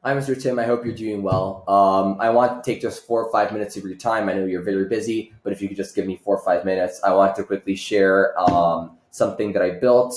Hi, Mr. Tim. I hope you're doing well. I want to take just 4 or 5 minutes of your time. I know you're very busy, but if you could just give me 4 or 5 minutes, I want to quickly share something that I built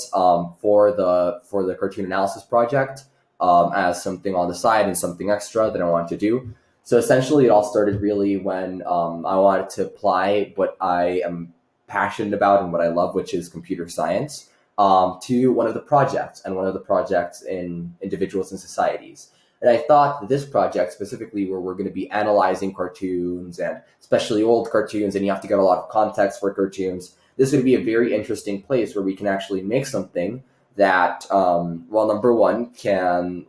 for the cartoon analysis project as something on the side and something extra that I wanted to do. So essentially, it all started really when I wanted to apply what I am passionate about and what I love, which is computer science, to one of the projects and one of the projects in individuals and societies. And I thought that this project, specifically where we're going to be analyzing cartoons and especially old cartoons, and you have to get a lot of context for cartoons, this would be a very interesting place where we can actually make something that, well, number one, can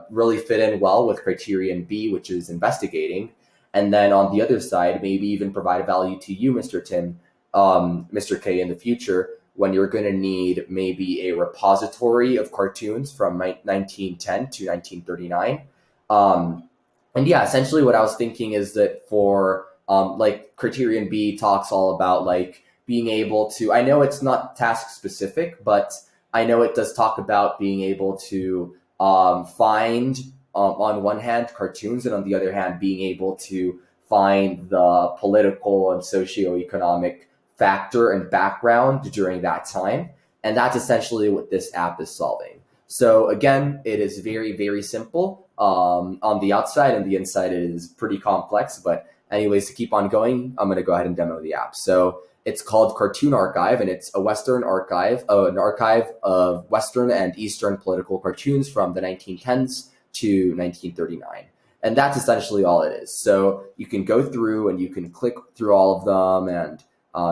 really fit in well with criterion B, which is investigating. And then on the other side, maybe even provide a value to you, Mr. Tim, Mr. K, in the future when you're going to need maybe a repository of cartoons from 1910 to 1939. And yeah, essentially what I was thinking is that for like Criterion B talks all about like being able to, I know it's not task specific, but I know it does talk about being able to find on one hand cartoons and on the other hand being able to find the political and socioeconomic factor and background during that time. And that's essentially what this app is solving. So again, it is very, very simple on the outside, and the inside is pretty complex. But anyways, to keep on going, I'm going to go ahead and demo the app. So it's called Cartoon Archive, and it's a Western archive, an archive of Western and Eastern political cartoons from the 1910s to 1939. And that's essentially all it is. So you can go through and you can click through all of them, and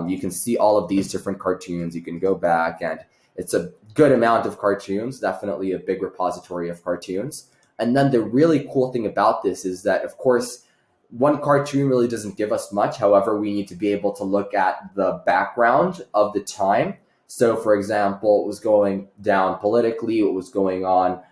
you can see all of these different cartoons. You can go back, and it's a good amount of cartoons, definitely a big repository of cartoons. And then the really cool thing about this is that, of course, one cartoon really doesn't give us much. However, we need to be able to look at the background of the time. So, for example, what was going down politically, what was going on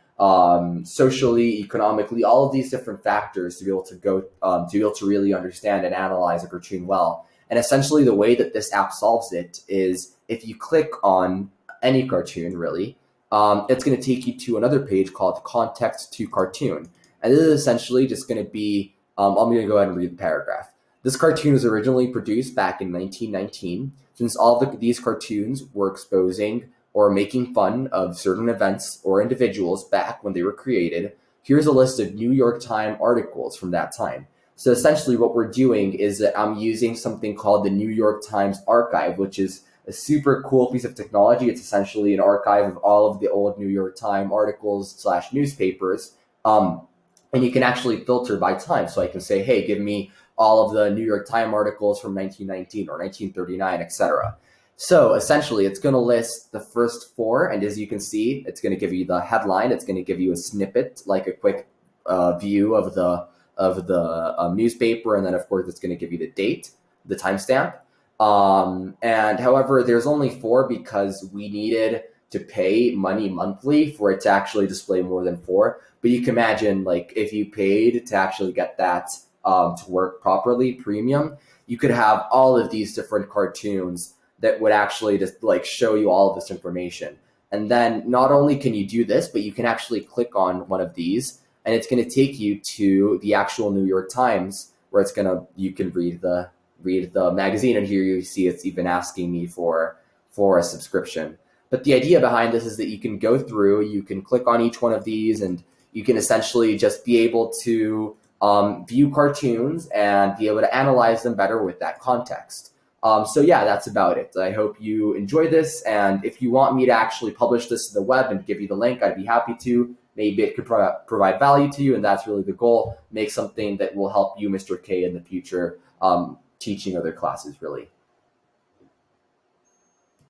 socially, economically, all of these different factors to be able to go to be able to really understand and analyze a cartoon well. And essentially, the way that this app solves it is if you click on any cartoon, really, it's going to take you to another page called Context to Cartoon. And this is essentially just going to be, I'm going to go ahead and read the paragraph. This cartoon was originally produced back in 1919. Since all of these cartoons were exposing or making fun of certain events or individuals back when they were created, here's a list of New York Times articles from that time. So essentially what we're doing is that I'm using something called the New York Times Archive, which is a super cool piece of technology. It's essentially an archive of all of the old New York Times articles / newspapers. And you can actually filter by time. So I can say, hey, give me all of the New York Times articles from 1919 or 1939, etc. So essentially, it's going to list the first four. And as you can see, it's going to give you the headline. It's going to give you a snippet, like a quick view of the newspaper, and then of course it's going to give you the date, the timestamp. And however, there's only four because we needed to pay money monthly for it to actually display more than four. But you can imagine, like, if you paid to actually get that to work properly, premium, you could have all of these different cartoons that would actually just like show you all of this information. And then not only can you do this, but you can actually click on one of these, and it's going to take you to the actual New York Times, where you can read the magazine, and here you see it's even asking me for a subscription. But the idea behind this is that you can go through, you can click on each one of these, and you can essentially just be able to view cartoons and be able to analyze them better with that context. So yeah, that's about it. I hope you enjoy this, and if you want me to actually publish this to the web and give you the link, I'd be happy to. Maybe it could provide value to you, and that's really the goal. Make something that will help you, Mr. K, in the future, teaching other classes, really.